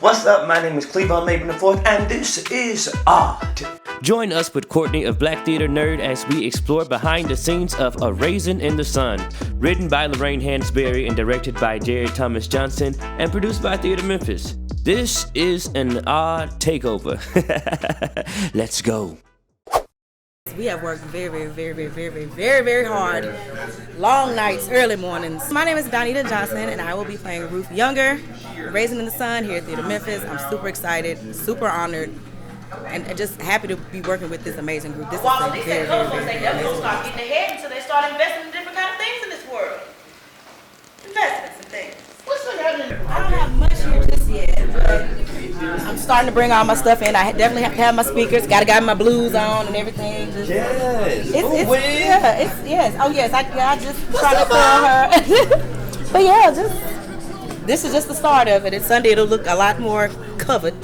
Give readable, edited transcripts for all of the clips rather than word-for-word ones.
What's up? My name is Cleavon Laban IV, and this is Art. Join us with Courtney of Black Theater Nerd as we explore behind the scenes of A Raisin in the Sun, written by Lorraine Hansberry and directed by Jerry Thomas Johnson, and produced by Theatre Memphis. This is an AUD Takeover. Let's go. We have worked very hard. Long nights, early mornings. My name is Donita Johnson, and I will be playing Ruth Younger, Raisin in the Sun here at Theatre Memphis. I'm super excited, super honored, and just happy to be working with this amazing group. This is They said those folks, they never gonna start getting ahead until they start investing in different kind of things in this world. Investments and things. What's happening? I don't have much here just yet, but I'm starting to bring all my stuff in. I definitely have to have my speakers. Got to got my blues on and everything. Yes. I just trying to tell her. But yeah, this is just the start of it. And Sunday it'll look a lot more covered.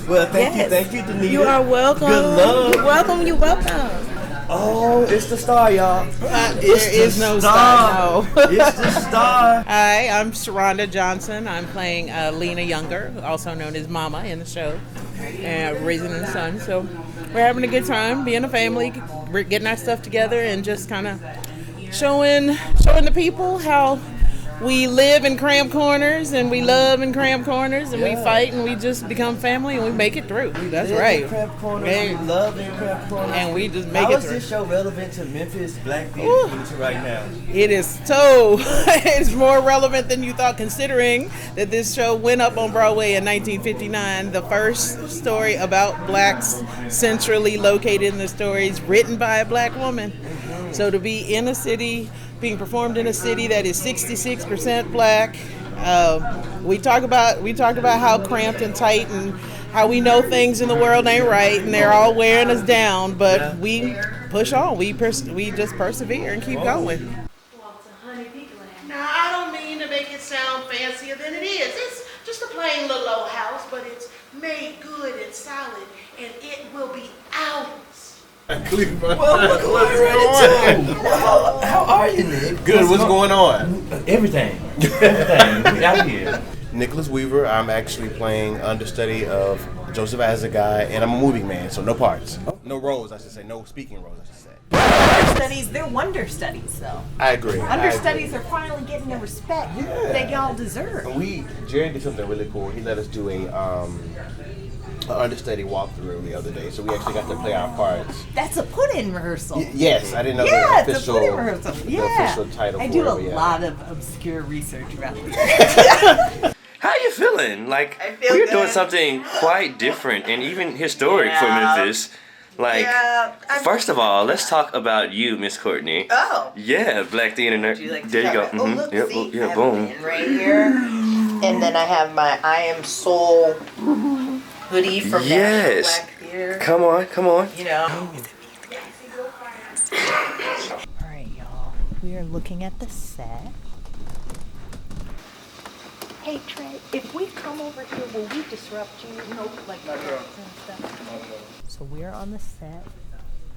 Well, thank you, Donita. You are welcome. Good luck. You're welcome. Oh, it's the star, y'all. There is no star. No. It's the star. Hi, I'm Sharonda Johnson. I'm playing Lena Younger, also known as Mama in the show, Raisin in the Sun. So we're having a good time, being a family, we're getting our stuff together, and just kind of showing the people how we live in cramped corners, and we love in cramped corners, and we fight, and we just become family, and we make it through. That's right. In cramped corners, we love in cramped corners. And we just make it through. How is through. this show relevant to Memphis Black theater community right now? It is so, it's more relevant than you thought, considering that this show went up on Broadway in 1959, the first story about blacks centrally located in the stories written by a black woman. So to be in a city, being performed in a city that is 66% black, we talk about how cramped and tight and how we know things in the world ain't right and they're all wearing us down, but we push on, we just persevere and keep going. Now, I don't mean to make it sound fancier than it is. It's just a plain little old house, but it's made good and solid, and it will be ours. Well, how are you, Nick? Good. What's going on? Everything. We out here. Nicholas Weaver. I'm actually playing understudy of Joseph Azagai, and I'm a moving man, so no parts. No roles, I should say. No speaking roles, I should say. Understudies, they're wonder studies, though. I agree. Understudies are finally getting the respect that y'all deserve. Jerry did something really cool. He let us do a understudy walkthrough the other day, so we actually got to play our parts. That's a put-in rehearsal. Yes, I didn't know Yeah, the it's official, a put-in rehearsal. the official title I for do it. a lot of obscure research about this. How you feeling? Like, I feel we're good. doing something quite different and even historic for Memphis. Like, first of all, let's talk about you, Miss Courtney. Oh. Yeah, Black Theater Nerd. Like there you go. Oh, look, Yep, see, yeah, I have boom. a pin right here. And then I have my I Am Soul hoodie from Yes. Black Theater. Come on. You know. All right, y'all. We are looking at the set. Hey, Trey, if we come over here, will we disrupt you? No, like and stuff. So we're on the set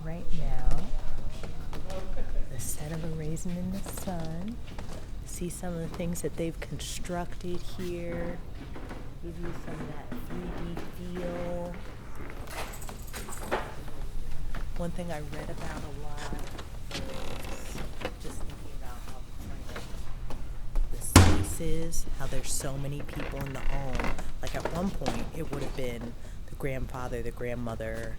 right now. The set of A Raisin in the Sun. See some of the things that they've constructed here. Give you some of that 3D feel. One thing I read about a lot is just thinking about how the spaces, how there's so many people in the home. Like at one point, it would have been the grandfather, the grandmother,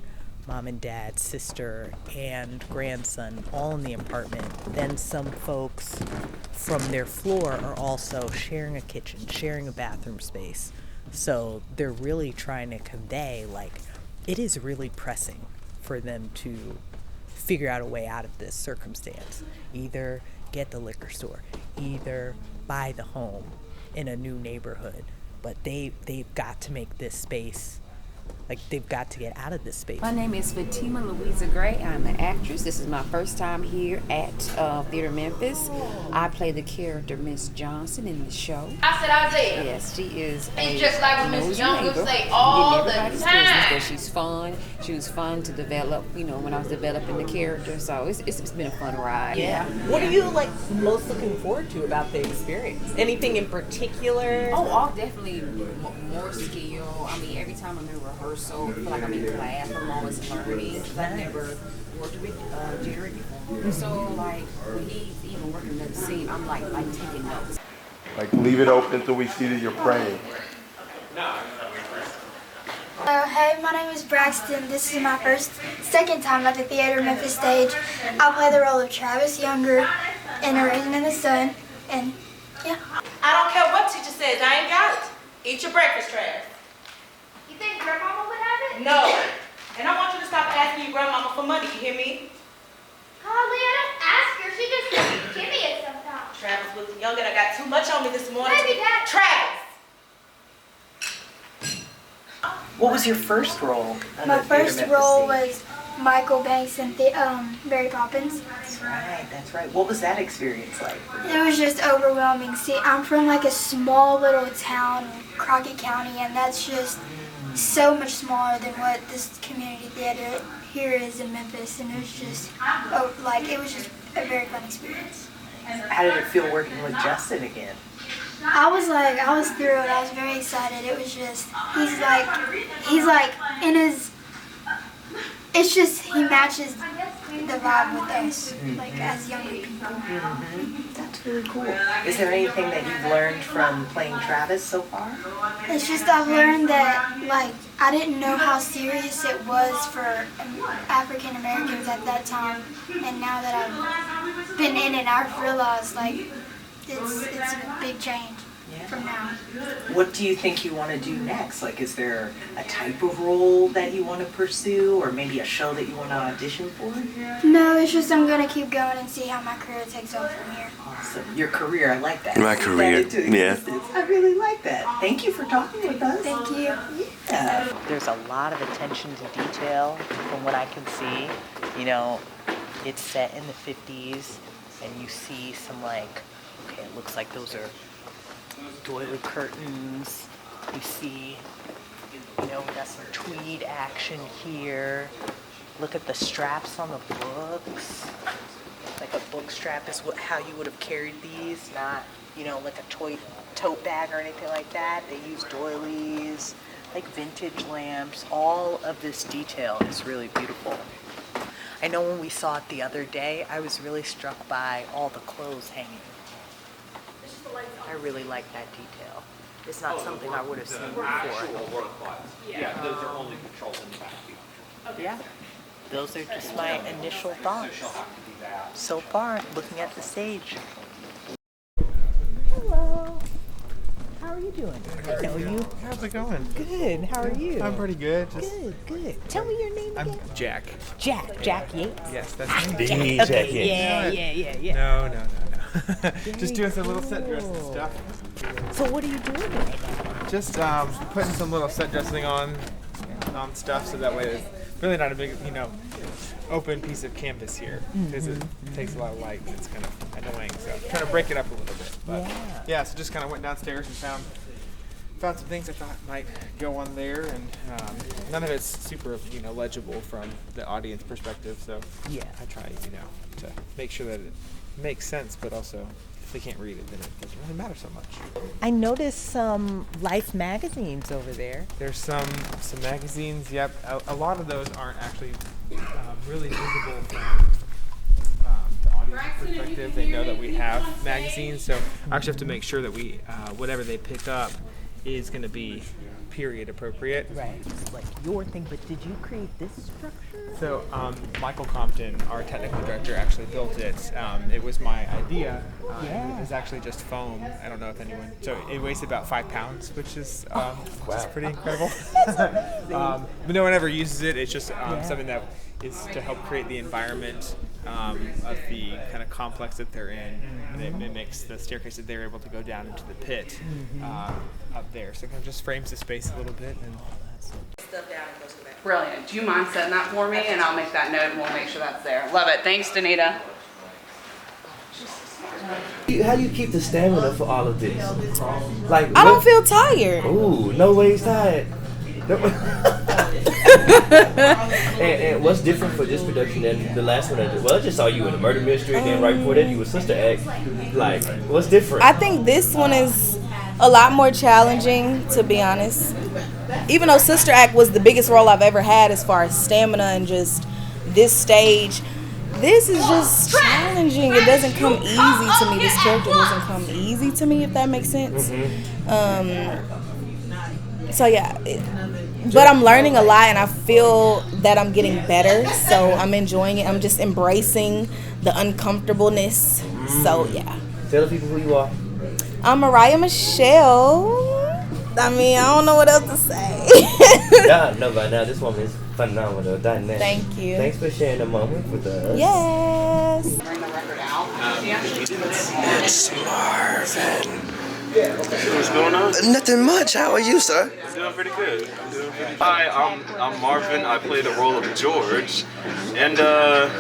mom and dad, sister, and grandson all in the apartment. Then some folks from their floor are also sharing a kitchen, sharing a bathroom space. So they're really trying to convey, like, it is really pressing for them to figure out a way out of this circumstance. Either get the liquor store, either buy the home in a new neighborhood, but they've got to make this space Like, they've got to get out of this space. My name is Fatima Louisa Gray. I'm an actress. This is my first time here at Theatre Memphis. I play the character Miss Johnson in the show. I said Isaiah. Yes, she is It's just like what Miss Young would say all the time. But she's fun. She was fun to develop, when I was developing the character. So it's been a fun ride. Yeah. What are you most looking forward to about the experience? Anything in particular? Oh, definitely more skill. I mean, every time I'm in rehearsal, I feel like I'm in class. I'm always learning. I've never worked with Jerry before. So, when he's even working in the scene, I'm like taking notes. Leave it open until we see that you're praying. Hey, my name is Braxton. This is my second time at the Theatre Memphis stage. I play the role of Travis Younger in A Raisin in the Sun, and yeah. I don't care what teacher says, I ain't got it. Eat your breakfast trash. You think Grandmama would have it? No. And I want you to stop asking your grandmama for money, you hear me? Holly, I don't ask her. She just give me it sometimes. Travis was young and I got too much on me this morning. Maybe that. Travis! What was your first role? My first role was Michael Banks in Mary Poppins. That's right. What was that experience like? It was just overwhelming. See, I'm from a small little town, Crockett County, and that's just so much smaller than what this community theater here is in Memphis, and it was just a very fun experience. How did it feel working with Justin again? I was thrilled. I was very excited. It was just, he's in his, it's just, he matches the vibe with us, as younger people. That's really cool. Is there anything that you've learned from playing Travis so far? It's just I've learned that, I didn't know how serious it was for African Americans at that time, and now that I've been in it, I've realized, it's a big change from now. What do you think you want to do next? Is there a type of role that you want to pursue, or maybe a show that you want to audition for? No, it's just I'm going to keep going and see how my career takes off from here. Awesome. Your career, I like that. My career, yeah. I really like that. Thank you for talking with us. Thank you. Yeah. There's a lot of attention to detail from what I can see. It's set in the 50s, and you see some it looks like those are doily curtains. You see, we got some tweed action here. Look at the straps on the books. A book strap is how you would have carried these, not, a tote bag or anything like that. They use doilies, vintage lamps. All of this detail is really beautiful. I know when we saw it the other day, I was really struck by all the clothes hanging. I really like that detail. It's not something I would have seen before. Yeah, those are only controls in the back. Yeah, those are just my initial thoughts. So far, looking at the stage. Hello. How are you doing? I know you. How's it going? Good. How are you? I'm pretty good. Good. Tell me your name again. I'm Jack. Jack Yates? Yes, that's me. Jack. Okay. Yeah. No. Just doing some little set dressing stuff. So what are you doing right now? Just putting some little set dressing on stuff, so that way it's really not a big, open piece of canvas here, because it takes a lot of light and it's kind of annoying. So I'm trying to break it up a little bit. But yeah, so just kind of went downstairs and found some things I thought might go on there, and none of it's super, legible from the audience perspective. So I try, to make sure that it makes sense, but also if they can't read it, then it doesn't really matter so much. I noticed some Life magazines over there. There's some magazines. Yep, a lot of those aren't actually really visible from the audience perspective. They know that we have magazines, so I actually have to make sure that we whatever they pick up is going to be period appropriate. Right. It's like your thing, but did you create this structure? So Michael Compton, our technical director, actually built it. It was my idea. It was actually just foam. I don't know if anyone. So it weighs about 5 pounds, which is pretty incredible. But no one ever uses it. It's just something that is to help create the environment of the kind of complex that they're in, and it mimics the staircase that they're able to go down into the pit up there. So it kind of just frames the space a little bit, and Brilliant. Do you mind setting that for me? And I'll make that note and we'll make sure that's there. Love it. Thanks, Danita. How do you keep the stamina for all of this? Like I don't feel tired. Ooh, no way he's tired. and what's different for this production than the last one I did? Well, I just saw you in a murder mystery, and then right before that you were Sister Act. Like, what's different? I think this one is a lot more challenging, to be honest. Even though Sister Act was the biggest role I've ever had as far as stamina and just this stage, this is just challenging. It doesn't come easy to me. This character doesn't come easy to me, if that makes sense. So yeah, but I'm learning a lot, and I feel that I'm getting better. So I'm enjoying it. I'm just embracing the uncomfortableness. So yeah. Tell the people who you are. I'm Mariah Michelle. I mean, I don't know what else to say. Yeah, no, by now this woman is phenomenal. Dynamic. Thank you. Thanks for sharing the moment with us. Yes. Bring the record out. It's Marvin. What's going on? Nothing much. How are you, sir? I'm doing pretty good. Hi, I'm Marvin. I play the role of George, and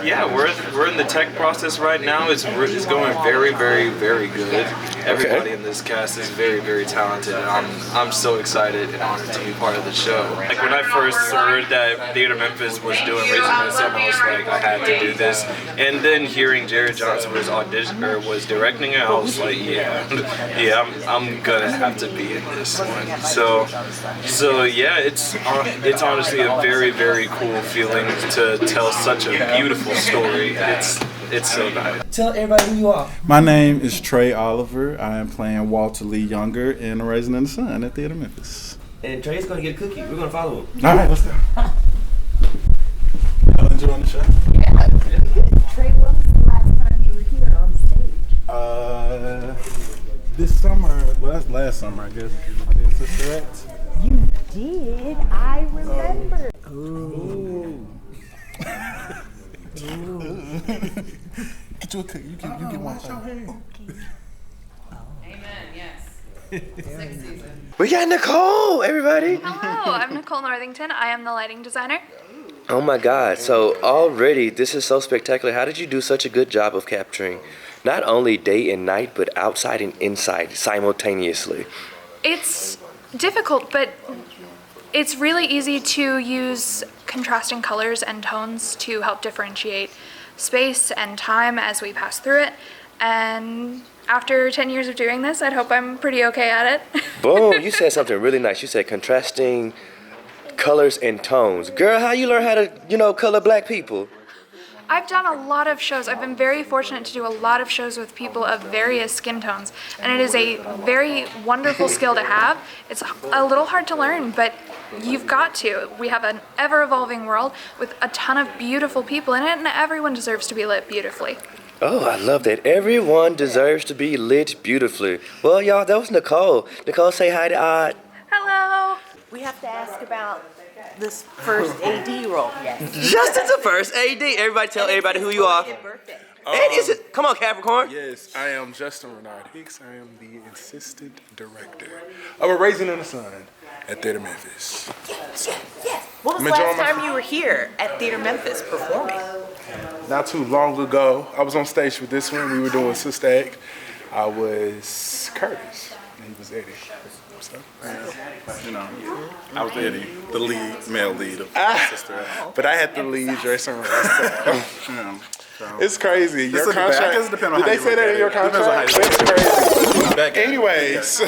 yeah, we're in the tech process right now. It's going very, very, very good. Everybody in this cast is very, very talented, and I'm so excited and honored to be part of the show. Like when I first heard that Theatre Memphis was doing Raisin, I was like, I had to do this. And then hearing Jared Johnson was directing it, I was like, yeah, I'm gonna have to be in this one. So yeah, it's honestly a very, very cool feeling to tell such a beautiful story. It's so nice. Tell everybody who you are. My name is Trey Oliver. I am playing Walter Lee Younger in Raisin in the Sun at Theatre Memphis. And Trey's gonna get a cookie. We're gonna follow him. All right, let's go. Y'all enjoying the show? Yeah, it's really good. Trey, when was the last time you were here on stage? This summer, well, that's last summer, I guess. I did Sister Act. You did. I remember. Ooh. Get you a cookie. You get one. Amen. Yes. Sixth season. We got Nicole, everybody. Hello, I'm Nicole Northington. I am the lighting designer. Oh my God. So already, this is so spectacular. How did you do such a good job of capturing not only day and night, but outside and inside simultaneously? It's difficult, but it's really easy to use contrasting colors and tones to help differentiate space and time as we pass through it. And after 10 years of doing this, I'd hope I'm pretty okay at it. Boom, you said something really nice. You said contrasting colors and tones. Girl, how you learn how to, color black people? I've done a lot of shows. I've been very fortunate to do a lot of shows with people of various skin tones, and it is a very wonderful skill to have. It's a little hard to learn, but you've got to. We have an ever-evolving world with a ton of beautiful people in it, and everyone deserves to be lit beautifully. Oh, I love that. Everyone deserves to be lit beautifully. Well, y'all, that was Nicole. Nicole, say hi to Odd. Hello. We have to ask about this first AD role. Yes. Justin's the first AD. Everybody tell everybody who you are. And is it? Come on, Capricorn. Yes, I am Justin Renard Hicks. I am the assistant director of A Raisin in the Sun at Theatre Memphis. Yes. When was the last time you were here at Theatre Memphis performing? Not too long ago. I was on stage for this one. We were doing Sister Act. I was Curtis, and he was Eddie. So, I was Eddie, the lead, male lead of Sister Act. But I had the lead dressing room. It's crazy. Your contract. Did they say that in your contract? It's crazy. Anyways.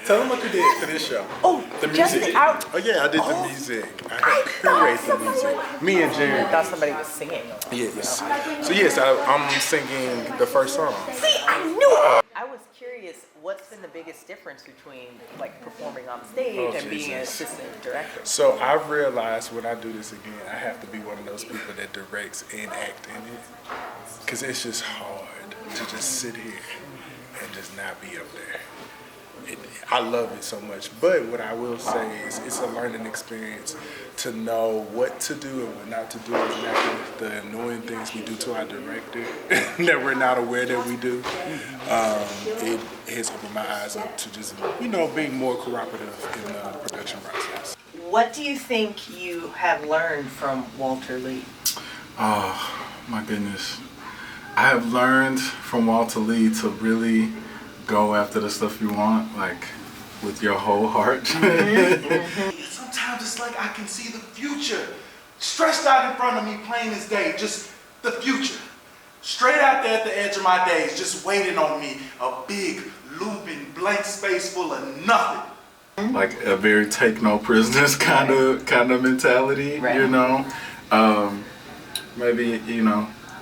Tell them what you did for this show. Oh, the music. Oh yeah, I did the music. I helped curate the music. Me and Jerry. I thought somebody was singing. Yes. So yes, I'm singing the first song. See, I knew it. I was curious, what's been the biggest difference between like performing on stage and being an assistant director? So I've realized when I do this again, I have to be one of those people that directs and act in it, because it's just hard to just sit here and just not be up there. I love it so much. But what I will say is it's a learning experience to know what to do and what not to do, exactly the annoying things we do to our director that we're not aware that we do. It has opened my eyes up to just, being more cooperative in the production process. What do you think you have learned from Walter Lee? Oh, my goodness. I have learned from Walter Lee to really go after the stuff you want, like with your whole heart. Sometimes it's like I can see the future stretched out in front of me plain as day, just the future. Straight out there at the edge of my days, just waiting on me, a big, looming, blank space full of nothing. Like a very take no prisoners kind of mentality, maybe,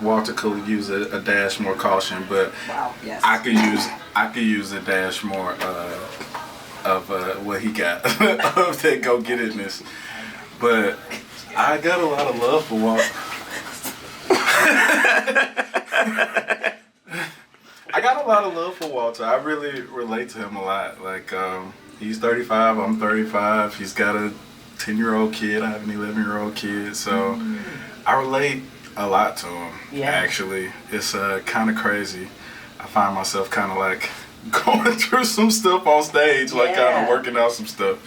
Walter could use a dash more caution, but I could use a dash more of what he got of that go get itness. But I got a lot of love for Walter. I got a lot of love for Walter. I really relate to him a lot. Like he's 35, I'm 35. He's got a 10-year-old kid. I have an 11-year-old kid, so I relate a lot to him. Actually, it's kind of crazy. I find myself kind of like going through some stuff on stage, like kind of working out some stuff.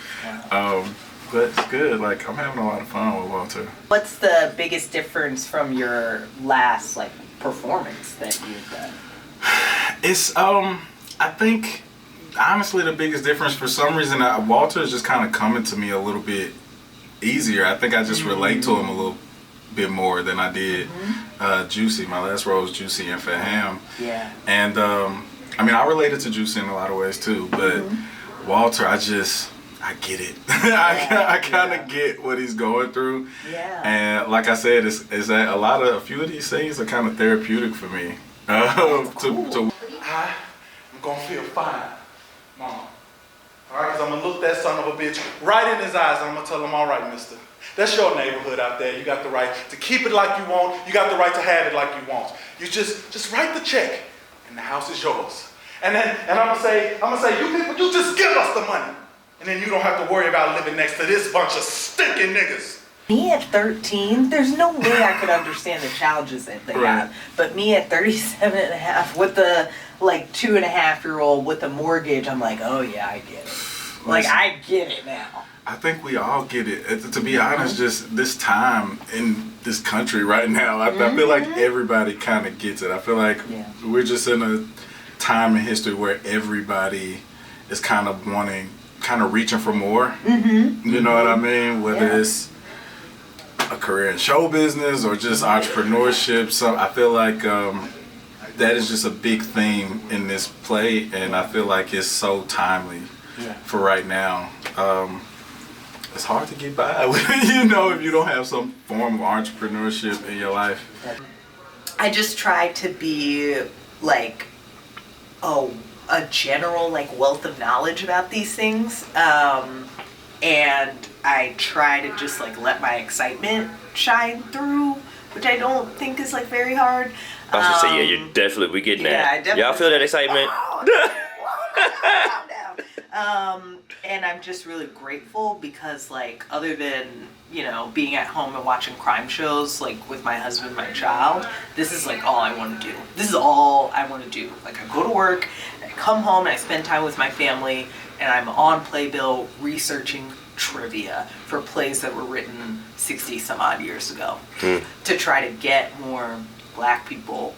But it's good. Like I'm having a lot of fun with Walter. What's the biggest difference from your last performance that you've done? It's I think honestly the biggest difference, for some reason, Walter is just kind of coming to me a little bit easier. I think I just relate to him a little bit more than I did Juicy. My last role was Juicy and Faham. And I related to Juicy in a lot of ways too, but Walter, I get it. I kind of get what he's going through. And like I said, it's that a few of these things are kind of therapeutic for me. I'm gonna feel fine, Mama. All right, because I'm gonna look that son of a bitch right in his eyes and I'm gonna tell him, all right, mister, that's your neighborhood out there. You got the right to keep it like you want. You got the right to have it like you want. You just write the check and the house is yours. And I'm gonna say, you people, you just give us the money. And then you don't have to worry about living next to this bunch of stinking niggas. Me at 13, there's no way I could understand the challenges that they have. But me at 37 and a half with the 2.5-year-old with a mortgage, I'm like, oh yeah, I get it. I get it now. I think we all get it. To be honest, just this time in this country right now, I feel like everybody kind of gets it. I feel like we're just in a time in history where everybody is kind of reaching for more. You know what I mean? Whether it's a career in show business or just entrepreneurship. So I feel like that is just a big theme in this play, and I feel like it's so timely for right now. It's hard to get by with, if you don't have some form of entrepreneurship in your life. I just try to be a general wealth of knowledge about these things, and I try to just let my excitement shine through, which I don't think is very hard. I was gonna say, you're definitely, we getting that. Y'all feel that excitement? And I'm just really grateful because other than being at home and watching crime shows with my husband and my child, this is all I want to do. This is all I want to do. I go to work, I come home, and I spend time with my family, and I'm on Playbill researching trivia for plays that were written 60 some odd years ago to try to get more Black people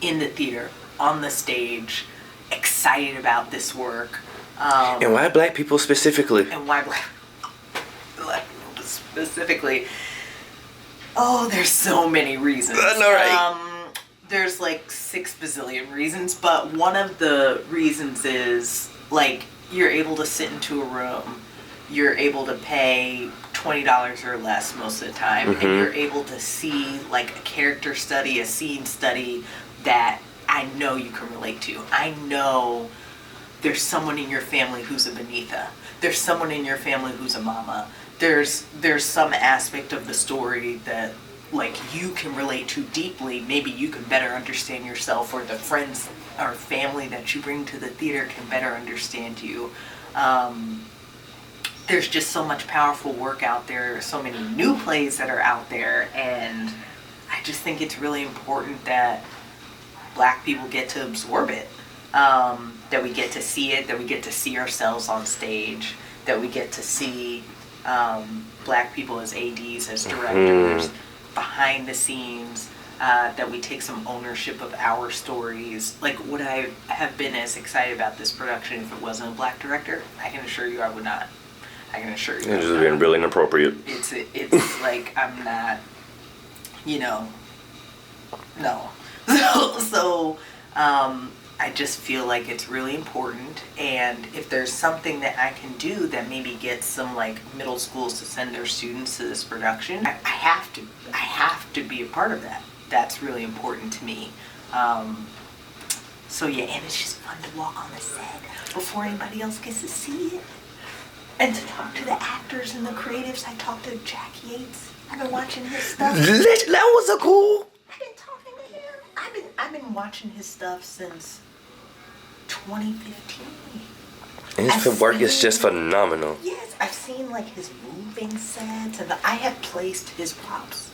in the theater, on the stage, excited about this work. And why Black people specifically? And why Black people specifically? Oh, there's so many reasons. I know, right? There's 6 bazillion reasons, but one of the reasons is you're able to sit into a room, you're able to pay $20 or less most of the time, and you're able to see a character study, a scene study that I know you can relate to. I know there's someone in your family who's a Benitha. There's someone in your family who's a mama. There's some aspect of the story that like you can relate to deeply, maybe you can better understand yourself, or the friends or family that you bring to the theater can better understand you. There's just so much powerful work out there, so many new plays that are out there, and I just think it's really important that Black people get to absorb it, that we get to see it, that we get to see ourselves on stage, that we get to see Black people as ADs, as directors, behind the scenes, that we take some ownership of our stories. Like, would I have been as excited about this production if it wasn't a Black director? I can assure you I would not. I can assure you. It's just been really inappropriate. It's like, I'm not, you know, no. So I just feel like it's really important, and if there's something that I can do that maybe gets some like middle schools to send their students to this production, I have to be a part of that. That's really important to me. So yeah, and it's just fun to walk on the set before anybody else gets to see it. And to talk to the actors and the creatives. I talked to Jack Yates. I've been watching his stuff. That was so cool. I've been talking to him. I've been watching his stuff since 2015. And his work is just phenomenal. Yes, I've seen like his moving sets, and I have placed his props.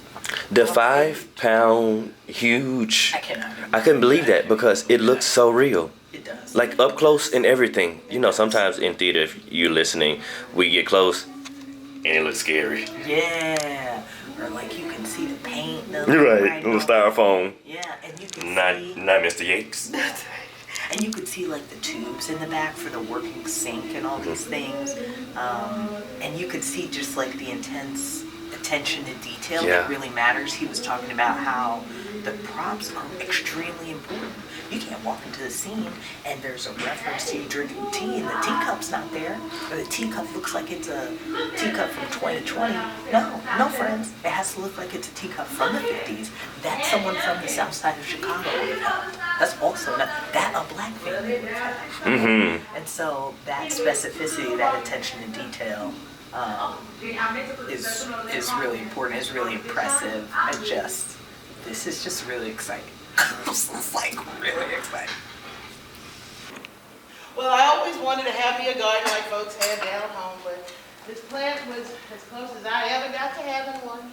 The 5-pound huge. I couldn't believe that because it looks so real. It does. Like up close and everything. You know, sometimes in theater, if you're listening, we get close and it looks scary. Yeah. Or like you can see the paint. You're right, little styrofoam. Yeah, and you can not Mr. Yates. That's right. And you could see like the tubes in the back for the working sink and all these things. And you could see just like the intense attention to detail that really matters. He was talking about how the props are extremely important. You can't walk into the scene and there's a reference to you drinking tea and the teacup's not there, or the teacup looks like it's a teacup from 2020. No friends. It has to look like it's a teacup from the 50s. That's someone from the south side of Chicago would have. That's also not that a Black family would have. And so that specificity, that attention to detail, is really important, is really impressive, and this is just really exciting. It's like really exciting. Well, I always wanted to have me a garden like folks had down home, but this plant was as close as I ever got to having one.